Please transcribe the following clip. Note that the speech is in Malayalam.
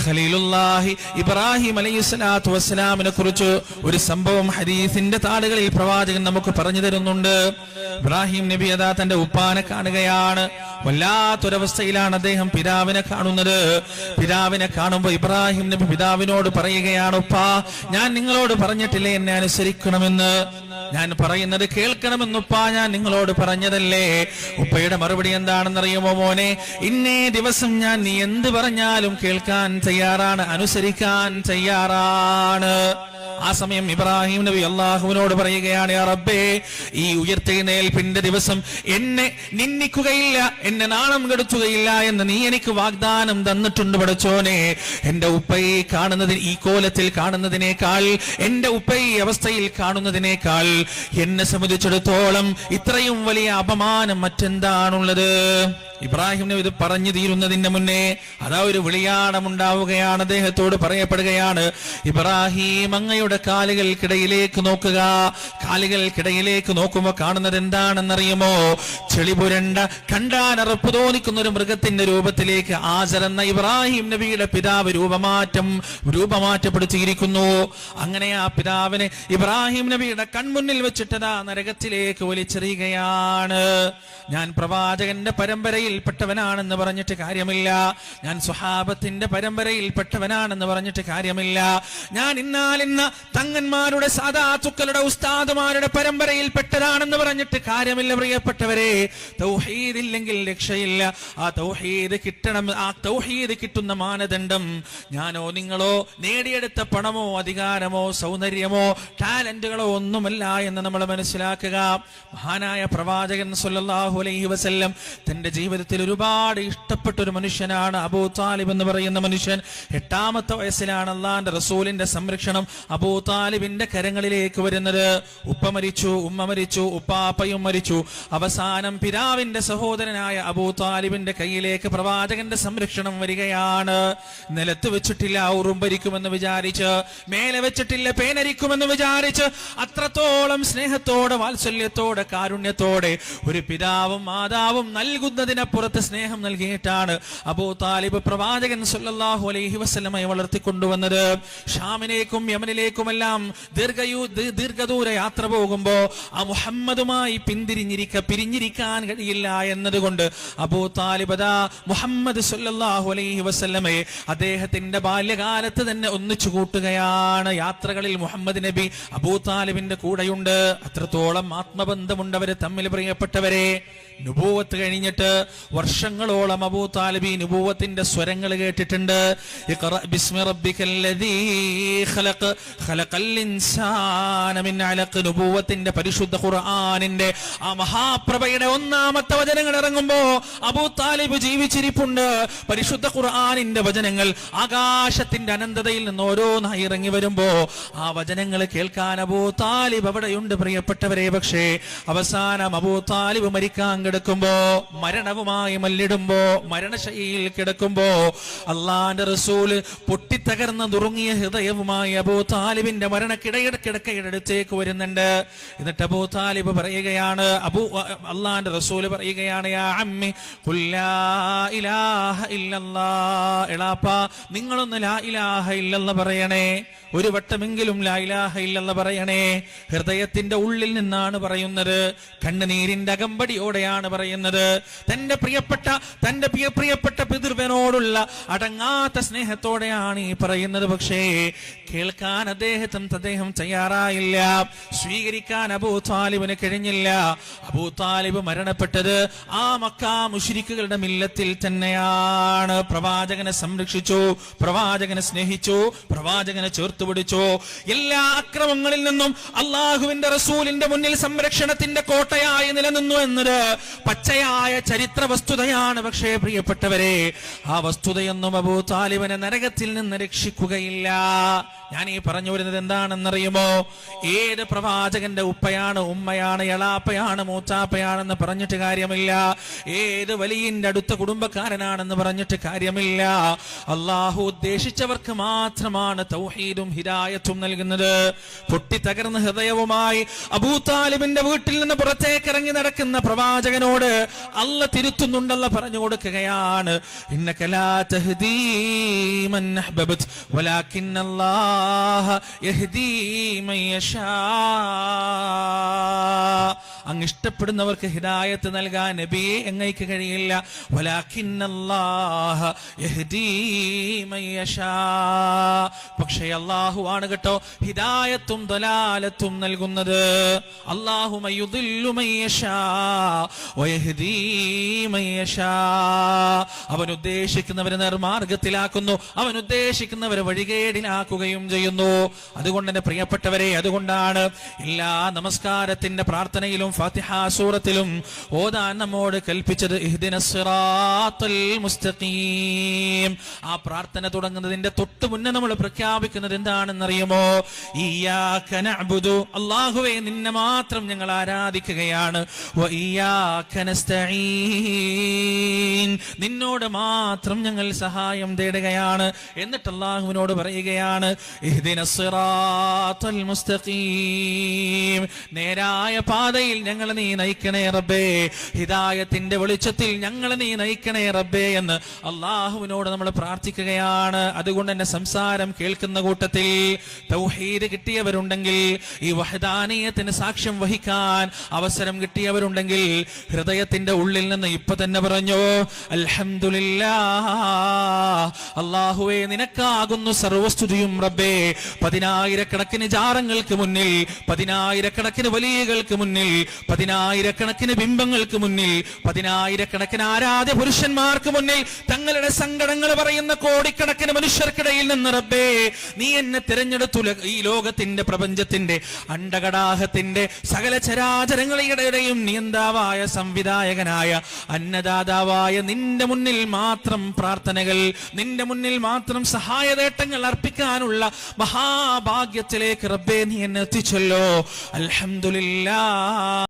ഖലീലുല്ലാഹി ഇബ്രാഹിം അലൈഹിസ്സലാത്തു വസ്സലാമിനെ കുറിച്ച് ഒരു സംഭവം ഹദീസിന്റെ താളുകളിൽ പ്രവാചകൻ നമുക്ക് പറഞ്ഞു തരുന്നുണ്ട്. ഇബ്രാഹിം നബി അതാ തന്റെ ഉപ്പാനെ കാണുകയാണ്. വല്ലാത്തൊരവസ്ഥയിലാണ് അദ്ദേഹം പിതാവിനെ കാണുന്നത്. പിതാവിനെ കാണുമ്പോൾ ഇബ്രാഹിം നബി പിതാവിനോട് പറയുകയാണ്, ഉപ്പാ, ഞാൻ നിങ്ങളോട് പറഞ്ഞിട്ടില്ലേ എന്നെ അനുസരിക്കണമെന്ന്? ഞാൻ പറയുന്നത് കേൾക്കണമെന്നുപ്പാ ഞാൻ നിങ്ങളോട് പറഞ്ഞതല്ലേ? ഉപ്പയുടെ മറുപടി എന്താണെന്നറിയുമോ? മോനെ, ഇന്നേ ദിവസം ഞാൻ നീ എന്ത് പറഞ്ഞാലും കേൾക്കാൻ തയ്യാറാണ്, അനുസരിക്കാൻ തയ്യാറാണ്. ആ സമയം ഇബ്രാഹിം നബി അല്ലാഹുവിനോട് പറയുകയാണ്, യാ റബ്ബേ, ഈ ഉയർത്തെഴുന്നേൽപ്പിന്റെ ദിവസം എന്നെ നിന്ദിക്കുകയില്ല, എന്നെ നാണം കെടുത്തുകയില്ല എന്ന് നീ എനിക്ക് വാഗ്ദാനം തന്നിട്ടുണ്ട് പടച്ചോനെ. എന്റെ ഉപ്പയെ കാണുന്നതിന്, ഈ കോലത്തിൽ കാണുന്നതിനേക്കാൾ, എന്റെ ഉപ്പയെ ഈ അവസ്ഥയിൽ കാണുന്നതിനേക്കാൾ എന്നെ സംബന്ധിച്ചിടത്തോളം ഇത്രയും വലിയ അപമാനം മറ്റെന്താണുള്ളത്? ഇബ്രാഹിം നബി ഇത് പറഞ്ഞു തീരുന്നതിന് മുന്നേ അതാ ഒരു വിളിയാടമുണ്ടാവുകയാണ്. അദ്ദേഹത്തോട് പറയപ്പെടുകയാണ്, ഇബ്രാഹിം, അങ്ങയുടെ കാലുകൾക്കിടയിലേക്ക് നോക്കുക. കാലുകൾക്കിടയിലേക്ക് നോക്കുമ്പോൾ കാണുന്നത് എന്താണെന്നറിയുമോ? ചെളിപുരണ്ട, കണ്ടാനറപ്പ് തോന്നിക്കുന്ന ഒരു മൃഗത്തിന്റെ രൂപത്തിലേക്ക് ആസർ എന്ന ഇബ്രാഹിം നബിയുടെ പിതാവ് രൂപമാറ്റപ്പെടുത്തിയിരിക്കുന്നു. അങ്ങനെ ആ പിതാവിനെ ഇബ്രാഹിം നബിയുടെ കൺമുന്നിൽ വെച്ചിട്ടതാ നരകത്തിലേക്ക് വലിച്ചെറിയുകയാണ്. ഞാൻ പ്രവാചകന്റെ പരമ്പരയിൽ പെട്ടവനാണെന്ന് പറഞ്ഞിട്ട് കാര്യമില്ല, ഞാൻ സ്വഹാബത്തിന്റെ പരമ്പരയിൽ പെട്ടവനാണെന്ന് പറഞ്ഞിട്ട് കാര്യമില്ല, ഞാൻ ഇന്നാലിന്ന തങ്ങന്മാരുടെ സാദാത്തുക്കളുടെ ഉസ്താദുമാരുടെ പരമ്പരയിൽ പെട്ടതാണെന്ന് പറഞ്ഞിട്ട് കാര്യമില്ല. പ്രിയപ്പെട്ടവരെ, തൗഹീദ് ഇല്ലെങ്കിൽ രക്ഷയില്ല. ആ തൗഹീദ് കിട്ടണം. ആ തൗഹീദ് കിട്ടുന്ന മാനദണ്ഡം ഞാനോ നിങ്ങളോ നേടിയെടുത്ത പണമോ അധികാരമോ സൗന്ദര്യമോ ടാലന്റുകളോ ഒന്നുമല്ല എന്ന് നമ്മൾ മനസ്സിലാക്കുക. മഹാനായ പ്രവാചകൻ സ്വല്ലല്ലാഹു അലൈഹി വസല്ലം തന്റെ ജീവിതത്തിൽ ഒരുപാട് ഇഷ്ടപ്പെട്ട ഒരു മനുഷ്യനാണ് അബൂ താലിബ് എന്ന് പറയുന്ന മനുഷ്യൻ. 8ാമത്തെ വയസ്സിലാണ് അല്ലാഹുവിന്റെ റസൂലിന്റെ സംരക്ഷണം അബൂ താലിബിന്റെ കരങ്ങളിലേക്ക് വരുന്നത്. ഉപ്പ മരിച്ചു, ഉമ്മ മരിച്ചു, ഉപ്പാപ്പയും മരിച്ചു. അവസാനം പിതാവിന്റെ സഹോദരനായ അബൂ താലിബിന്റെ കയ്യിലേക്ക് പ്രവാചകന്റെ സംരക്ഷണം വരികയാണ്. നിലത്ത് വെച്ചിട്ടില്ല ഉറുമ്പരിക്കുമെന്ന് വിചാരിച്ച്, മേലെ വെച്ചിട്ടില്ല പേനരിക്കുമെന്ന് വിചാരിച്ച്, അത്രത്തോളം സ്നേഹത്തോടെ, വാത്സല്യത്തോടെ, കാരുണ്യത്തോടെ ഒരു പിതാവും മാതാവും നൽകുന്നതിനപ്പുറത്ത് സ്നേഹം നൽകിയിട്ടാണ് അബൂ താലിബ് പ്രവാചകൻ സല്ലല്ലാഹു അലൈഹി വസല്ലമയെ വളർത്തിക്കൊണ്ടുവന്നത്. ഷാമിലേക്കും യമനിലേക്കുമെല്ലാം ദീർഘദൂര യാത്ര പോകുമ്പോ ആ മുഹമ്മദുമായി പിരിഞ്ഞിരിക്കാൻ കഴിയില്ല എന്നതുകൊണ്ട് അബൂ താലിബ് മുഹമ്മദ് സല്ലല്ലാഹു അലൈഹി വസല്ലമയെ അദ്ദേഹത്തിന്റെ ബാല്യകാലത്ത് തന്നെ ഒന്നിച്ചു കൂട്ടുകയാണ്. യാത്രകളിൽ മുഹമ്മദ് നബി അബൂ താലിബിന്റെ കൂടെയുണ്ട്. അത്രത്തോളം ആത്മബന്ധമുണ്ട് അവര് തമ്മിൽ. പ്രിയപ്പെട്ടവരെ, നുബൂവത്ത് കഴിഞ്ഞിട്ട് വർഷങ്ങളോളം അബൂ താലിബ് നുബൂവത്തിന്റെ സ്വരങ്ങൾ കേട്ടിട്ടുണ്ട്. ഇഖ്റ ബിസ്മി റബ്ബിക്കല്ലദീ ഖലഖ് ഖലഖൽ ഇൻസാന മിൻ അലഖ്. നുബൂവത്തിന്റെ പരിശുദ്ധ ഖുർആനിന്റെ ആ മഹാപ്രഭയുടെ 1ാമത്തെ വചനങ്ങൾ ഇറങ്ങുമ്പോ അബൂ താലിബ് ജീവിച്ചിരിപ്പുണ്ട്. പരിശുദ്ധ ഖുർആനിന്റെ വചനങ്ങൾ ആകാശത്തിന്റെ അനന്തതയിൽ നിന്ന് ഓരോന്നായി ഇറങ്ങി വരുമ്പോ ആ വചനങ്ങൾ കേൾക്കാൻ അബൂ താലിബ് അവിടെയുണ്ട്. പ്രിയപ്പെട്ടവരെ, പക്ഷേ അവസാനം അബൂ താലിബ് മരിക്കാൻ കിടക്കുമ്പോ, മരണവുമായി മല്ലിടുമ്പോ, മരണശൈലിയിൽ കിടക്കുമ്പോ അള്ളാന്റെ റസൂല് പൊട്ടിത്തകർന്ന നുറുങ്ങിയ ഹൃദയവുമായി അബൂ താലിബിന്റെ മരണക്കിടക്കയുടെ അടുത്തേക്ക് വരുന്നുണ്ട്. എന്നിട്ട് അബൂ താലിബ് പറയുകയാണ്, അള്ളാന്റെ റസൂല് പറയുകയാണ്, യാ അമ്മി ഖുൽ ലാ ഇലാഹ ഇല്ലല്ലാഹ്. എളാപ്പാ, നിങ്ങളൊന്ന് ലാ ഇലാഹ ഇല്ലല്ലാഹ് പറയണേ. ഒരു വട്ടമെങ്കിലും ലാ ഇലാഹ ഇല്ലല്ലാഹ് പറയണേ. ഹൃദയത്തിന്റെ ഉള്ളിൽ നിന്നാണ് പറയുന്നത്, കണ്ണുനീരിന്റെ അകമ്പടിയോടെയാണ് പറയുന്നത്. തന്റെ പ്രിയപ്പെട്ട പിതൃവനോടുള്ള അടങ്ങാത്ത സ്നേഹത്തോടെയാണ് ഈ പറയുന്നത്. പക്ഷേ കേൾക്കാൻ അദ്ദേഹം തയ്യാറായില്ല, സ്വീകരിക്കാൻ അബൂ താലിബിന് കഴിഞ്ഞില്ല. അബൂ താലിബ് മരണപ്പെട്ടത് ആ മക്ക മുശ്രിക്കുകളുടെ മില്ലത്തിൽ തന്നെയാണ്. പ്രവാചകനെ സംരക്ഷിച്ചു, പ്രവാചകനെ സ്നേഹിച്ചു, പ്രവാചകനെ ചേർത്തുപിടിച്ചു. എല്ലാ അക്രമങ്ങളിൽ നിന്നും അള്ളാഹുവിന്റെ റസൂലിന്റെ മുന്നിൽ സംരക്ഷണത്തിന്റെ കോട്ടയായി നിലനിന്നു എന്നത് പച്ചയായ ചരിത്ര വസ്തുതയാണ്. പക്ഷേ പ്രിയപ്പെട്ടവരെ, ആ വസ്തുതയൊന്നും അബൂ താലിബിനെ നരകത്തിൽ നിന്ന് രക്ഷിക്കുകയില്ല. ഞാൻ ഈ പറഞ്ഞു വരുന്നത് എന്താണെന്നറിയുമോ? ഏത് പ്രവാചകന്റെ ഉപ്പയാണ്, ഉമ്മയാണ്, എളാപ്പയാണ്, മൂത്താപ്പയാണെന്ന് പറഞ്ഞിട്ട് കാര്യമില്ല. ഏത് വലിയന്റെ അടുത്ത കുടുംബക്കാരനാണെന്ന് പറഞ്ഞിട്ട് കാര്യമില്ല. അള്ളാഹു ഉദ്ദേശിച്ചവർക്ക് മാത്രമാണ് തൗഹീദും ഹിദായത്തും നൽകുന്നത്. പൊട്ടിത്തകർന്ന ഹൃദയവുമായി അബൂ താലിബിന്റെ വീട്ടിൽ നിന്ന് പുറത്തേക്ക് ഇറങ്ങി നടക്കുന്ന പ്രവാചകനോട് അല്ല തിരുത്തുന്നുണ്ടല്ല പറഞ്ഞു കൊടുക്കുകയാണ്, ഇന്നക ലാ തഹ്ദീ മൻ അഹ്ബബ്ത വലാകിന്നല്ലാഹ യഹ്ദീ മൻ യശാ. അങ്ങ് ഇഷ്ടപ്പെടുന്നവർക്ക് ഹിദായത്ത് നൽകാൻ നബിയെ അങ്ങയ്ക്ക് കഴിയില്ല. വലാകിന്നല്ലാഹ യഹ്ദീ മൻ യശാ. പക്ഷേ അല്ലാഹു ആണ് കേട്ടോ ഹിദായത്തും ദലാലത്തും നൽകുന്നത്. അല്ലാഹു മയുദില്ലു മൻ യശാ വയഹ്ദീ മൻ യശാ. അവൻ ഉദ്ദേശിക്കുന്നവരെ നേർമാർഗത്തിലാക്കുന്നു, അവൻ ഉദ്ദേശിക്കുന്നവരെ വഴികേടിലാക്കുകയും ചെയ്യുന്നു. അതുകൊണ്ട് തന്നെ പ്രിയപ്പെട്ടവരെ, അതുകൊണ്ടാണ് എല്ലാ നമസ്കാരത്തിന്റെ പ്രാർത്ഥനയിലും ഫാത്തിഹ സൂറത്തിലും ഓതാൻ നമ്മോട് കൽപ്പിച്ചത് ഇഹ്ദിനസ് സിറാത്തൽ മുസ്തഖീം. ആ പ്രാർത്ഥന തുടങ്ങുന്നതിന്റെ തൊട്ട് മുന്നേ നമ്മൾ പ്രഖ്യാപിക്കുന്നത് എന്താണെന്നറിയുമോ? ഇയ്യാക നഅ്ബുദു, അല്ലാഹുവേ നിന്നെ മാത്രം ഞങ്ങൾ ആരാധിക്കുകയാണ്. വ ഇയ്യാക നസ്തഈൻ, നിന്നോട് മാത്രം ഞങ്ങൾ സഹായം തേടുകയാണ്. എന്നിട്ട് അല്ലാഹുവിനോട് പറയുകയാണ് ഇഹ്ദിനസ് സിറാത്തൽ മുസ്തഖീം, നേരായ പാതയിൽ ഞങ്ങളെ നീ നയിക്കണേ റബ്ബേ, ഹിദായത്തിന്റെ വെളിച്ചത്തിൽ ഞങ്ങളെ നീ നയിക്കണേ റബ്ബേ എന്ന് അല്ലാഹുവിനോട് നമ്മൾ പ്രാർത്ഥിക്കുകയാണ്. അതുകൊണ്ട് തന്നെ സംസാരം കേൾക്കുന്ന കൂട്ടത്തിൽ തൗഹീദ് കിട്ടിയവരുണ്ടെങ്കിൽ, ഈ വഹദാനിയത്തിന് സാക്ഷ്യം വഹിക്കാൻ അവസരം കിട്ടിയവരുണ്ടെങ്കിൽ, ഹൃദയത്തിന്റെ ഉള്ളിൽ നിന്ന് ഇപ്പൊ തന്നെ പറഞ്ഞു അൽഹംദുലില്ലാഹ്, അല്ലാഹുവേ നിനക്കാകുന്നു സർവസ്തുതിയും റബ്ബേ. 10,000-കണക്കിന് ജാറങ്ങൾക്ക് മുന്നിൽ, 10,000-കണക്കിന് വലിയകൾക്ക് മുന്നിൽ, 10,000-കണക്കിന് ബിംബങ്ങൾക്ക് മുന്നിൽ, 10,000-കണക്കിന് ആരാധ്യ പുരുഷന്മാർക്ക് മുന്നിൽ, തങ്ങളുടെ സങ്കടങ്ങൾ പറയുന്ന കോടിക്കണക്കിന് മനുഷ്യർക്കിടയിൽ നിന്ന് റബ്ബേ നീ എന്നെ തിരഞ്ഞെടുത്തു. ഈ ലോകത്തിന്റെ പ്രപഞ്ചത്തിന്റെ അണ്ടകടാഹത്തിന്റെ സകല ചരാചരങ്ങളുടെയും നിയന്താവായ സംവിധായകനായ അന്നദാതാവായ നിന്റെ മുന്നിൽ മാത്രം പ്രാർത്ഥനകൾ, നിന്റെ മുന്നിൽ മാത്രം സഹായതേട്ടങ്ങൾ അർപ്പിക്കാനുള്ള മഹാഭാഗ്യത്തിലേക്ക് റബ്ബേ നീ എന്നെ എത്തിച്ചല്ലോ. അൽഹംദുലില്ലാഹ്.